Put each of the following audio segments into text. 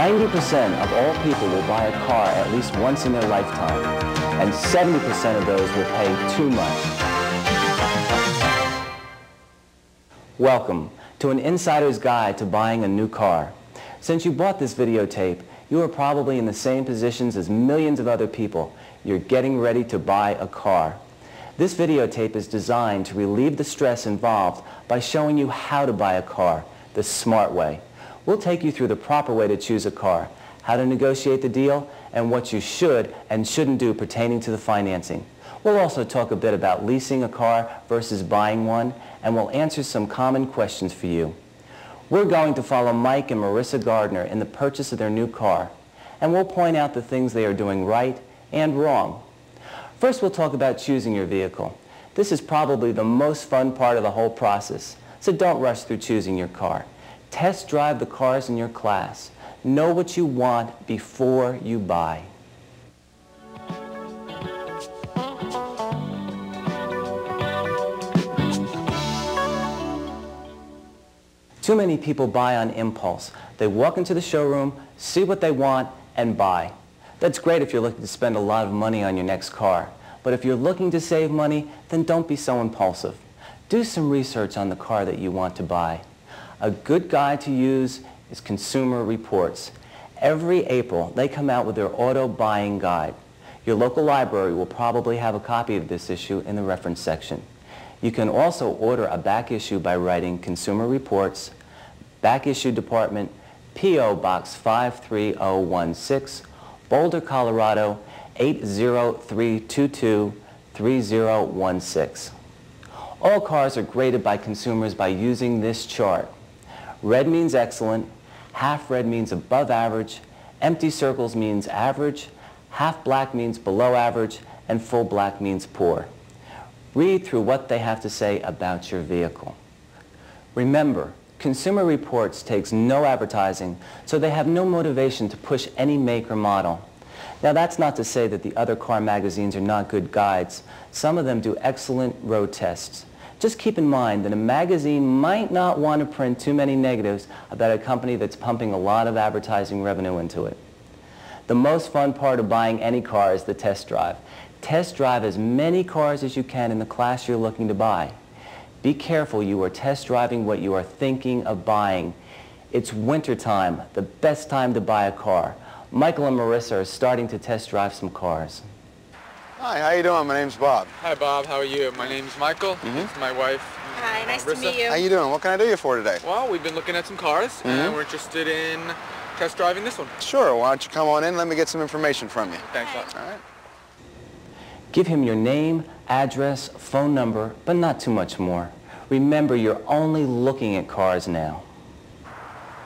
90% of all people will buy a car at least once in their lifetime, and 70% of those will pay too much. Welcome to an insider's guide to buying a new car. Since you bought this videotape, you are probably in the same positions as millions of other people. You're getting ready to buy a car. This videotape is designed to relieve the stress involved by showing you how to buy a car the smart way. We'll take you through the proper way to choose a car, how to negotiate the deal, and what you should and shouldn't do pertaining to the financing. We'll also talk a bit about leasing a car versus buying one, and we'll answer some common questions for you. We're going to follow Mike and Marissa Gardner in the purchase of their new car, and we'll point out the things they are doing right and wrong. First, we'll talk about choosing your vehicle. This is probably the most fun part of the whole process, so don't rush through choosing your car. Test drive the cars in your class. Know what you want before you buy. Too many people buy on impulse. They walk into the showroom, see what they want, and buy. That's great if you're looking to spend a lot of money on your next car. But if you're looking to save money, then don't be so impulsive. Do some research on the car that you want to buy. A good guide to use is Consumer Reports. Every April, they come out with their auto buying guide. Your local library will probably have a copy of this issue in the reference section. You can also order a back issue by writing Consumer Reports, Back Issue Department, P.O. Box 53016, Boulder, Colorado 80322 3016. All cars are graded by consumers by using this chart. Red means excellent, half red means above average, empty circles means average, half black means below average, and full black means poor. Read through what they have to say about your vehicle. Remember, Consumer Reports takes no advertising, so they have no motivation to push any make or model. Now, that's not to say that the other car magazines are not good guides. Some of them do excellent road tests. Just keep in mind that a magazine might not want to print too many negatives about a company that's pumping a lot of advertising revenue into it. The most fun part of buying any car is the test drive. Test drive as many cars as you can in the class you're looking to buy. Be careful, you are test driving what you are thinking of buying. It's winter time, the best time to buy a car. Michael and Marissa are starting to test drive some cars. Hi, how you doing? My name's Bob. Hi, Bob. How are you? My name's Michael. This is my wife. Hi, nice to Marissa. meet you. How you doing? What can I do you for today? Well, we've been looking at some cars, and we're interested in test driving this one. Sure. Why don't you come on in? Let me get some information from you. Thanks a lot. All right. Give him your name, address, phone number, but not too much more. Remember, you're only looking at cars now.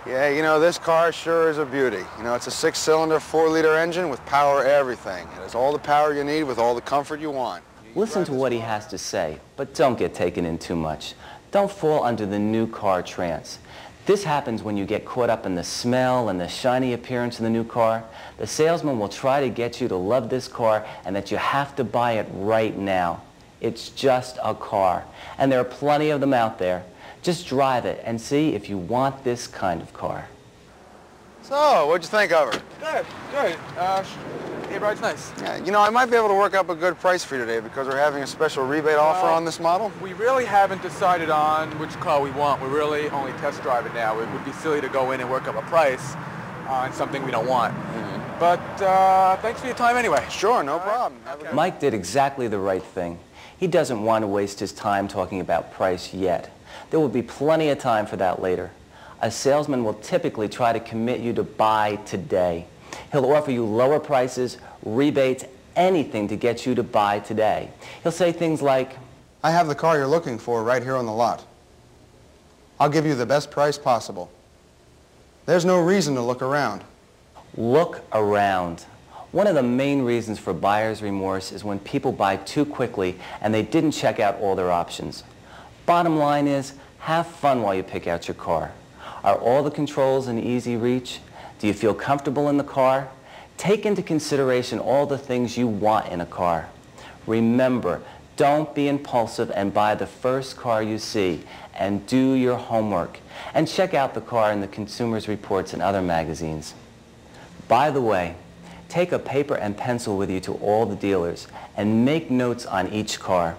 Yeah, you know, this car sure is a beauty. You know, it's a 6-cylinder, 4-liter engine with power everything. It has all the power you need with all the comfort you want. Listen to what he has to say, but don't get taken in too much. Don't fall under the new car trance. This happens when you get caught up in the smell and the shiny appearance of the new car. The salesman will try to get you to love this car and that you have to buy it right now. It's just a car, and there are plenty of them out there. Just drive it and see if you want this kind of car. So, what'd you think of her? Good, good. It rides nice. Yeah, you know, I might be able to work up a good price for you today because we're having a special rebate offer on this model. We really haven't decided on which car we want. We're really only test driving now. It would be silly to go in and work up a price on something we don't want. But thanks for your time anyway. Sure, no problem. Okay. Mike did exactly the right thing. He doesn't want to waste his time talking about price yet. There will be plenty of time for that later. A salesman will typically try to commit you to buy today. He'll offer you lower prices, rebates, anything to get you to buy today. He'll say things like, I have the car you're looking for right here on the lot. I'll give you the best price possible. There's no reason to look around. look around. One of the main reasons for buyer's remorse is when people buy too quickly and they didn't check out all their options. Bottom line is, have fun while you pick out your car. Are all the controls in easy reach? Do you feel comfortable in the car? Take into consideration all the things you want in a car. Remember, don't be impulsive and buy the first car you see, and do your homework. And check out the car in the Consumer's Reports and other magazines. By the way, take a paper and pencil with you to all the dealers and make notes on each car.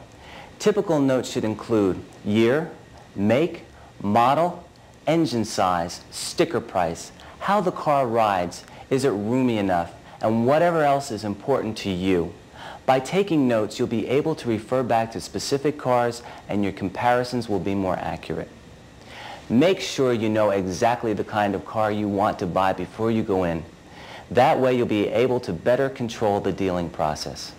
Typical notes should include year, make, model, engine size, sticker price, how the car rides, is it roomy enough, and whatever else is important to you. By taking notes, you'll be able to refer back to specific cars and your comparisons will be more accurate. Make sure you know exactly the kind of car you want to buy before you go in. That way you'll be able to better control the dealing process.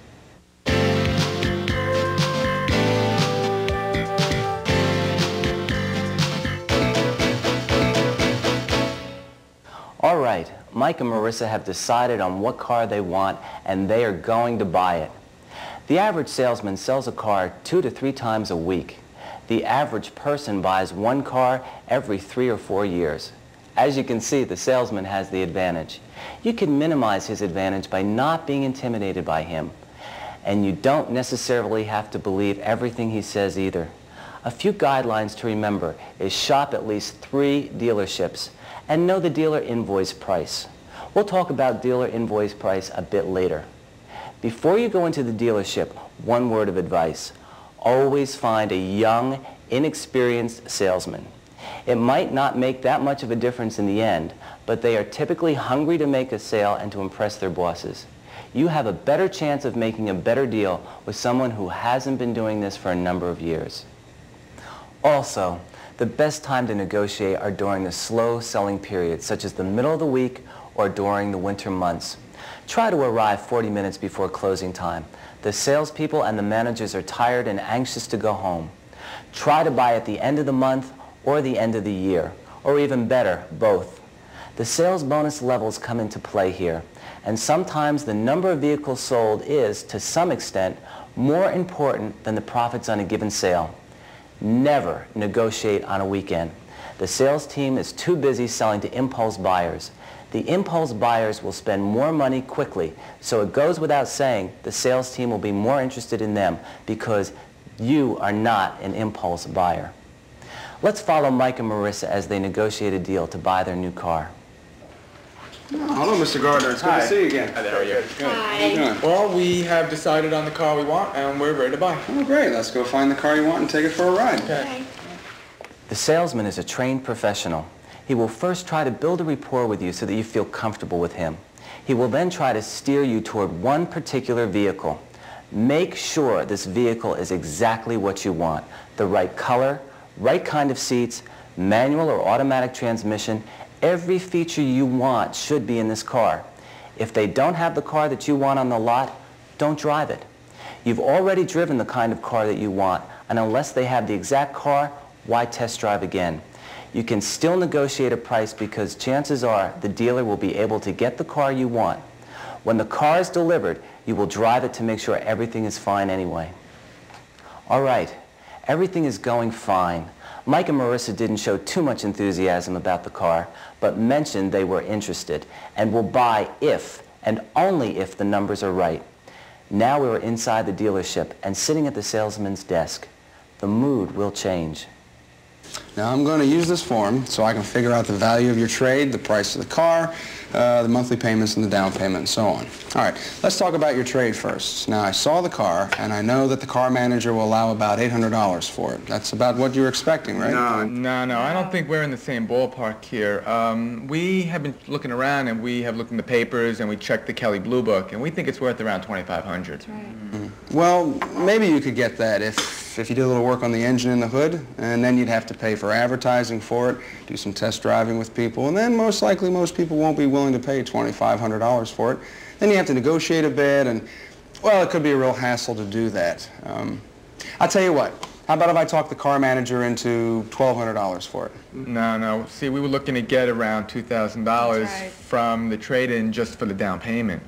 All right, Mike and Marissa have decided on what car they want and they are going to buy it. The average salesman sells a car 2 to 3 times a week. The average person buys one car every 3 or 4 years. As you can see, the salesman has the advantage. You can minimize his advantage by not being intimidated by him. And you don't necessarily have to believe everything he says either. A few guidelines to remember is shop at least 3 dealerships and know the dealer invoice price. We'll talk about dealer invoice price a bit later. Before you go into the dealership, one word of advice. Always find a young, inexperienced salesman. It might not make that much of a difference in the end, but they are typically hungry to make a sale and to impress their bosses. You have a better chance of making a better deal with someone who hasn't been doing this for a number of years. Also, the best time to negotiate are during the slow selling periods, such as the middle of the week or during the winter months. Try to arrive 40 minutes before closing time. The salespeople and the managers are tired and anxious to go home. Try to buy at the end of the month or the end of the year, or even better, both. The sales bonus levels come into play here, and sometimes the number of vehicles sold is, to some extent, more important than the profits on a given sale. Never negotiate on a weekend. The sales team is too busy selling to impulse buyers. The impulse buyers will spend more money quickly, so it goes without saying the sales team will be more interested in them because you are not an impulse buyer. Let's follow Mike and Marissa as they negotiate a deal to buy their new car. Hello, Mr. Gardner. It's good to see you again. Hi there, how are you? Good. Hi. How you doing? Well, we have decided on the car we want and we're ready to buy. Oh, great. Let's go find the car you want and take it for a ride. Okay. The salesman is a trained professional. He will first try to build a rapport with you so that you feel comfortable with him. He will then try to steer you toward one particular vehicle. Make sure this vehicle is exactly what you want. The right color, right kind of seats, manual or automatic transmission. Every feature you want should be in this car. If they don't have the car that you want on the lot, don't drive it. You've already driven the kind of car that you want, and unless they have the exact car, why test drive again? You can still negotiate a price because chances are the dealer will be able to get the car you want. When the car is delivered, you will drive it to make sure everything is fine anyway. All right, everything is going fine. Mike and Marissa didn't show too much enthusiasm about the car, but mentioned they were interested and will buy if and only if the numbers are right. Now we are inside the dealership and sitting at the salesman's desk. The mood will change. Now I'm going to use this form so I can figure out the value of your trade, the price of the car, the monthly payments and the down payment and so on. All right, let's talk about your trade first. Now I saw the car and I know that the car manager will allow about $800 for it. That's about what you were expecting, right? No, I don't think we're in the same ballpark here. We have been looking around and we have looked in the papers and we checked the Kelly Blue Book and we think it's worth around $2,500. That's right. Well, maybe you could get that if you did a little work on the engine and the hood, and then you'd have to pay for advertising for it, do some test driving with people, and then most likely most people won't be willing to pay $2,500 for it. Then you have to negotiate a bid, and, well, it could be a real hassle to do that. I'll tell you what, how about if I talk the car manager into $1,200 for it? No. See, we were looking to get around $2,000 right. from the trade-in just for the down payment.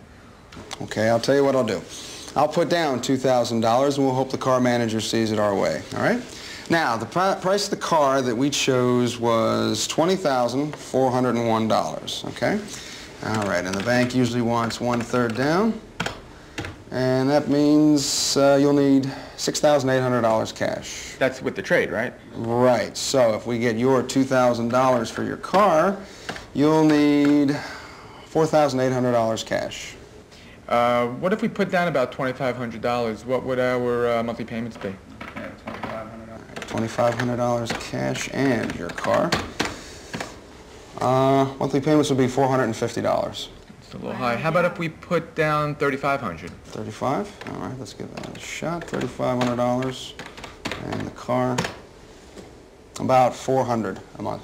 Okay, I'll tell you what I'll do. I'll put down $2,000 and we'll hope the car manager sees it our way, all right? Now, the price of the car that we chose was $20,401, okay? All right, and the bank usually wants 1/3 down, and that means you'll need $6,800 cash. That's with the trade, right? Right, so if we get your $2,000 for your car, you'll need $4,800 cash. What if we put down about $2,500? What would our monthly payments be? Okay, $2,500 cash and your car. Monthly payments would be $450. It's a little high. How about if we put down $3,500? 35? All right, let's give that a shot. $3,500 and the car. About $400 a month.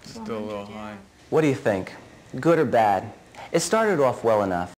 Still a little high. What do you think? Good or bad? It started off well enough.